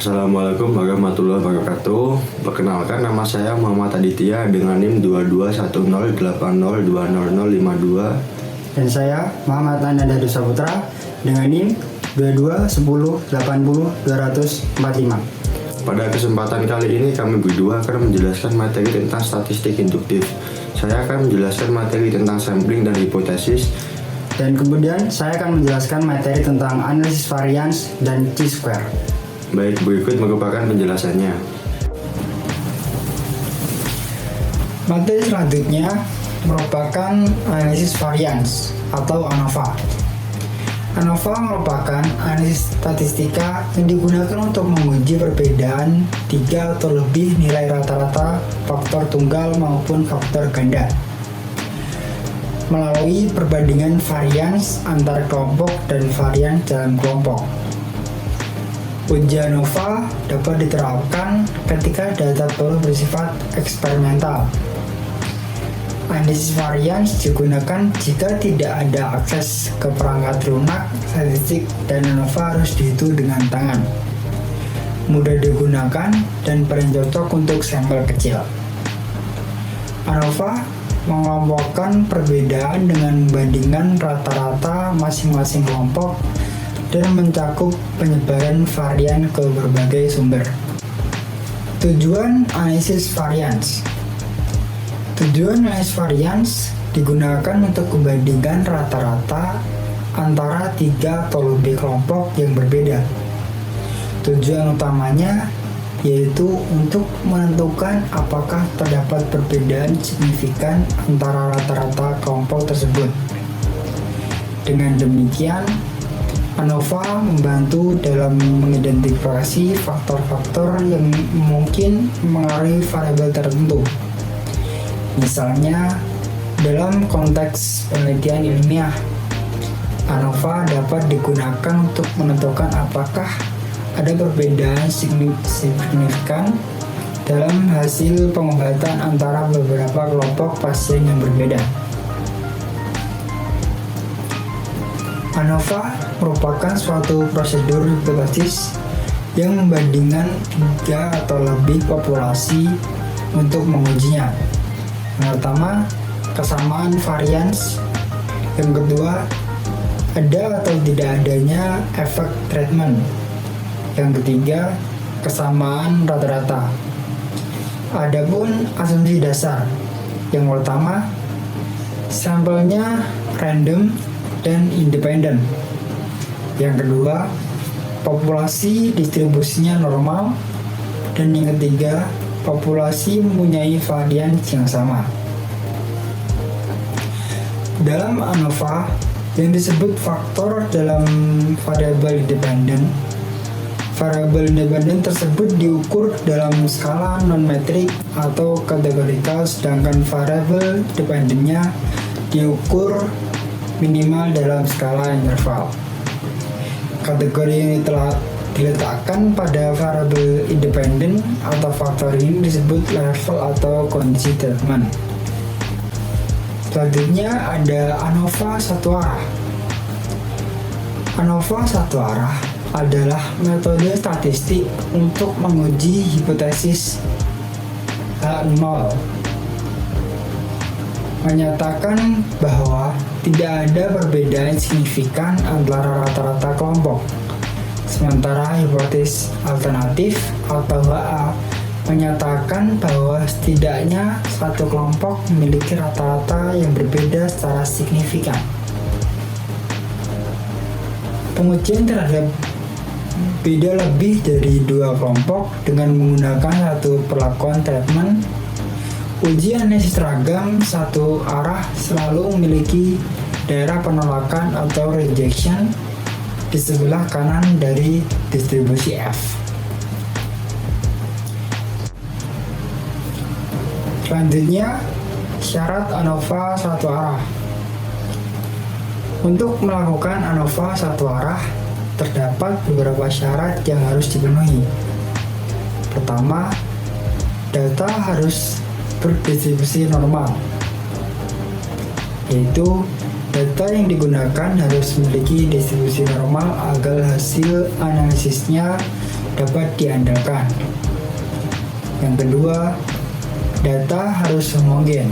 Assalamualaikum warahmatullahi wabarakatuh. Perkenalkan, nama saya Muhammad Aditya dengan NIM 221080200052. Dan saya Muhammad Ananda Saputra dengan NIM 2210802045. Pada kesempatan kali ini kami berdua akan menjelaskan materi tentang statistik induktif. Saya akan menjelaskan materi tentang sampling dan hipotesis. Dan kemudian saya akan menjelaskan materi tentang analisis varians dan chi-square. Baik, berikut merupakan penjelasannya. Materi selanjutnya merupakan analisis varians atau ANOVA. ANOVA merupakan analisis statistika yang digunakan untuk menguji perbedaan 3 atau lebih nilai rata-rata faktor tunggal maupun faktor ganda melalui perbandingan varians antar kelompok dan varian dalam kelompok. Uji ANOVA dapat diterapkan ketika data perlu bersifat eksperimental. Analisis varians digunakan jika tidak ada akses ke perangkat lunak statistik dan ANOVA harus dihitung dengan tangan. Mudah digunakan dan paling cocok untuk sampel kecil. ANOVA mengelompokkan perbedaan dengan membandingkan rata-rata masing-masing kelompok dan mencakup penyebaran varian ke berbagai sumber. Tujuan analisis varians. Tujuan analisis varians digunakan untuk membandingkan rata-rata antara 3 atau lebih kelompok yang berbeda. Tujuan utamanya yaitu untuk menentukan apakah terdapat perbedaan signifikan antara rata-rata kelompok tersebut. Dengan demikian, ANOVA membantu dalam mengidentifikasi faktor-faktor yang mungkin mengaruhi variabel tertentu. Misalnya, dalam konteks penelitian ilmiah, ANOVA dapat digunakan untuk menentukan apakah ada perbedaan signifikan dalam hasil pengobatan antara beberapa kelompok pasien yang berbeda. ANOVA merupakan suatu prosedur hipotesis yang membandingkan 3 atau lebih populasi untuk mengujinya. Yang pertama, kesamaan varians. Yang kedua, ada atau tidak adanya efek treatment. Yang ketiga, kesamaan rata-rata. Adapun asumsi dasar. Yang pertama, sampelnya random dan independen. Yang kedua, populasi distribusinya normal. Dan yang ketiga, populasi mempunyai varian yang sama. Dalam ANOVA, yang disebut faktor dalam variabel independen, variabel independen tersebut diukur dalam skala non-metrik atau kategorikal, sedangkan variabel dependennya diukur minimal dalam skala interval. Kategori yang telah diletakkan pada variabel independen atau faktor ini disebut level atau kondisi treatment. Selanjutnya ada ANOVA satu arah. ANOVA satu arah adalah metode statistik untuk menguji hipotesis H0, menyatakan bahwa tidak ada perbedaan signifikan antara rata-rata kelompok. Sementara hipotesis alternatif atau HA menyatakan bahwa setidaknya satu kelompok memiliki rata-rata yang berbeda secara signifikan. Pengujian terhadap beda lebih dari 2 kelompok dengan menggunakan satu perlakuan treatment. Uji analisis ragam satu arah selalu memiliki daerah penolakan atau rejection di sebelah kanan dari distribusi F. Selanjutnya, syarat ANOVA satu arah. Untuk melakukan ANOVA satu arah, terdapat beberapa syarat yang harus dipenuhi. Pertama, data harus berdistribusi normal, yaitu data yang digunakan harus memiliki distribusi normal agar hasil analisisnya dapat diandalkan. Yang kedua, data harus homogen.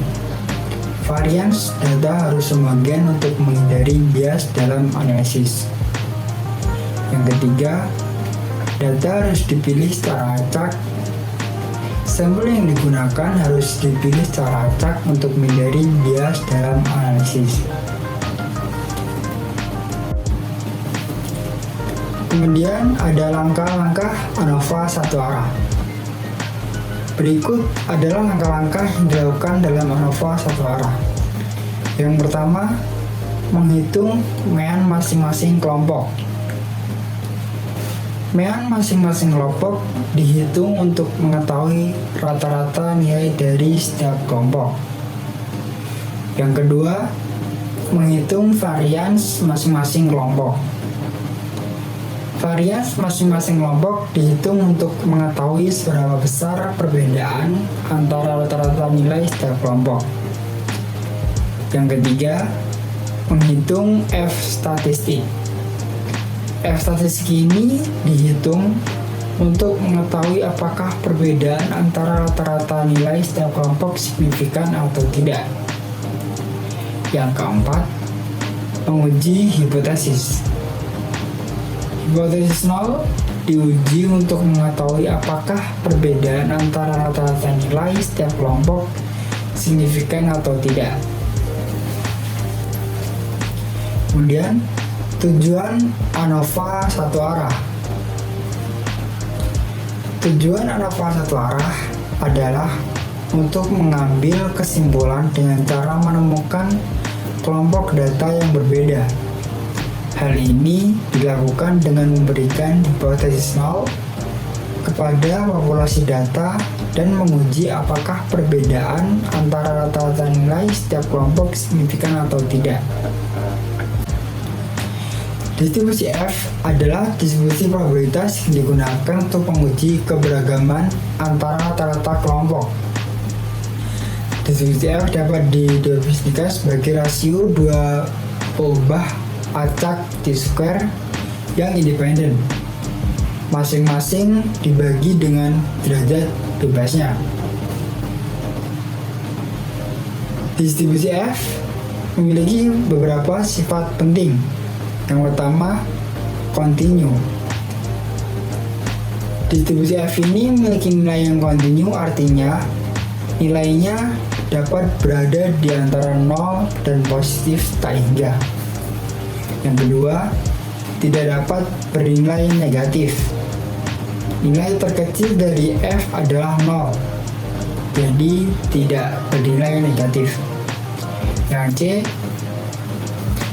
Varians data harus homogen untuk menghindari bias dalam analisis. Yang ketiga, data harus dipilih secara acak. Sampel yang digunakan harus dipilih secara acak untuk menghindari bias dalam analisis. Kemudian ada langkah-langkah ANOVA satu arah. Berikut adalah langkah-langkah yang dilakukan dalam ANOVA satu arah. Yang pertama, menghitung mean masing-masing kelompok. Mean masing-masing kelompok dihitung untuk mengetahui rata-rata nilai dari setiap kelompok. Yang kedua, menghitung varians masing-masing kelompok. Varians masing-masing kelompok dihitung untuk mengetahui seberapa besar perbedaan antara rata-rata nilai setiap kelompok. Yang ketiga, menghitung F statistik. F statistik ini dihitung untuk mengetahui apakah perbedaan antara rata-rata nilai setiap kelompok signifikan atau tidak. Yang keempat, menguji hipotesis. Hipotesis nol diuji untuk mengetahui apakah perbedaan antara rata-rata nilai setiap kelompok signifikan atau tidak. Kemudian, tujuan ANOVA satu arah. Tujuan ANOVA satu arah adalah untuk mengambil kesimpulan dengan cara menemukan kelompok data yang berbeda. Hal ini dilakukan dengan memberikan hipotesis nol kepada populasi data dan menguji apakah perbedaan antara rata-rata nilai setiap kelompok signifikan atau tidak. Distribusi F adalah distribusi probabilitas yang digunakan untuk menguji keberagaman antara rata-rata kelompok. Distribusi F dapat didefinisikan sebagai rasio 2 ubah acak T-square yang independen, masing-masing dibagi dengan derajat bebasnya. Distribusi F memiliki beberapa sifat penting. Yang pertama, kontinu. Distribusi F ini memiliki nilai yang kontinu, artinya nilainya dapat berada di antara 0 dan positif tak hingga. Yang kedua, tidak dapat bernilai negatif. Nilai terkecil dari F adalah 0, jadi tidak bernilai negatif. Yang C,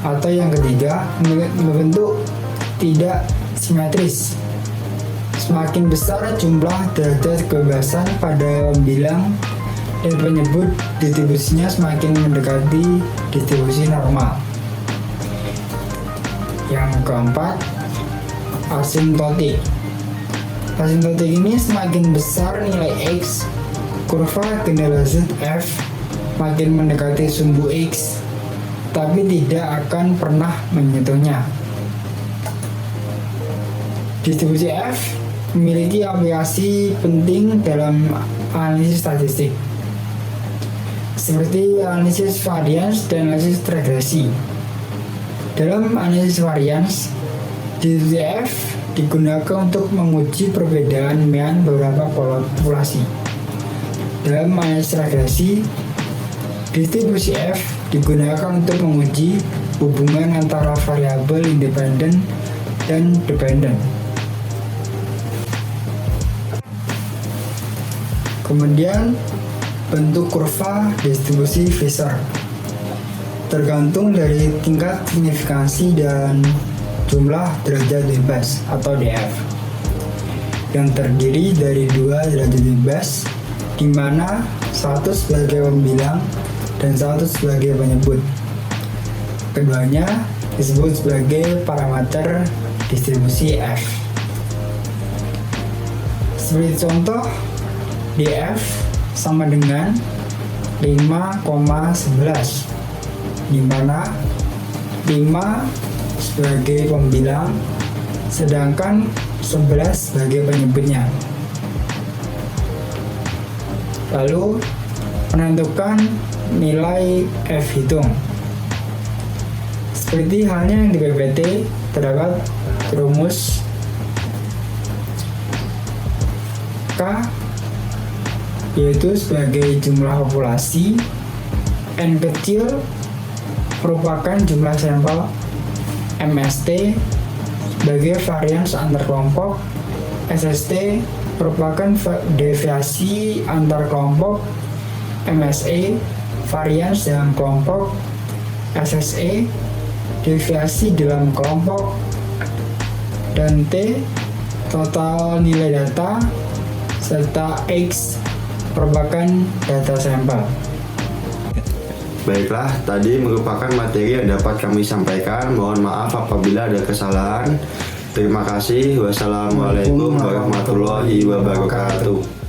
atau yang ketiga, membentuk tidak simetris. Semakin besar jumlah derajat kebebasan pada pembilang dan penyebut distribusinya semakin mendekati distribusi normal. Yang keempat, asimtotik. Asimtotik ini semakin besar nilai X, kurva generasi F makin mendekati sumbu X, tapi tidak akan pernah menyentuhnya. Distribusi F memiliki aplikasi penting dalam analisis statistik, seperti analisis varians dan analisis regresi. Dalam analisis varians, distribusi F digunakan untuk menguji perbedaan mean beberapa populasi. Dalam analisis regresi, distribusi F digunakan untuk menguji hubungan antara variabel independen dan dependen. Kemudian, bentuk kurva distribusi Fisher tergantung dari tingkat signifikansi dan jumlah derajat bebas atau DF, yang terdiri dari 2 derajat bebas, di mana satu sebagai pembilang dan satu sebagai penyebut. Keduanya disebut sebagai parameter distribusi F. Seperti contoh, DF sama dengan 5,11, di mana 5 sebagai pembilang, sedangkan 11 sebagai penyebutnya. Lalu menentukan nilai F hitung. Seperti halnya yang di PPT, terdapat rumus K, yaitu sebagai jumlah populasi, N kecil merupakan jumlah sampel, MST sebagai varians antar kelompok, SST merupakan deviasi antar kelompok, MSE varians dalam kelompok, SSE deviasi dalam kelompok, dan T total nilai data, serta X merupakan data sampel. Baiklah, tadi merupakan materi yang dapat kami sampaikan. Mohon maaf apabila ada kesalahan. Terima kasih. Wassalamualaikum warahmatullahi wabarakatuh.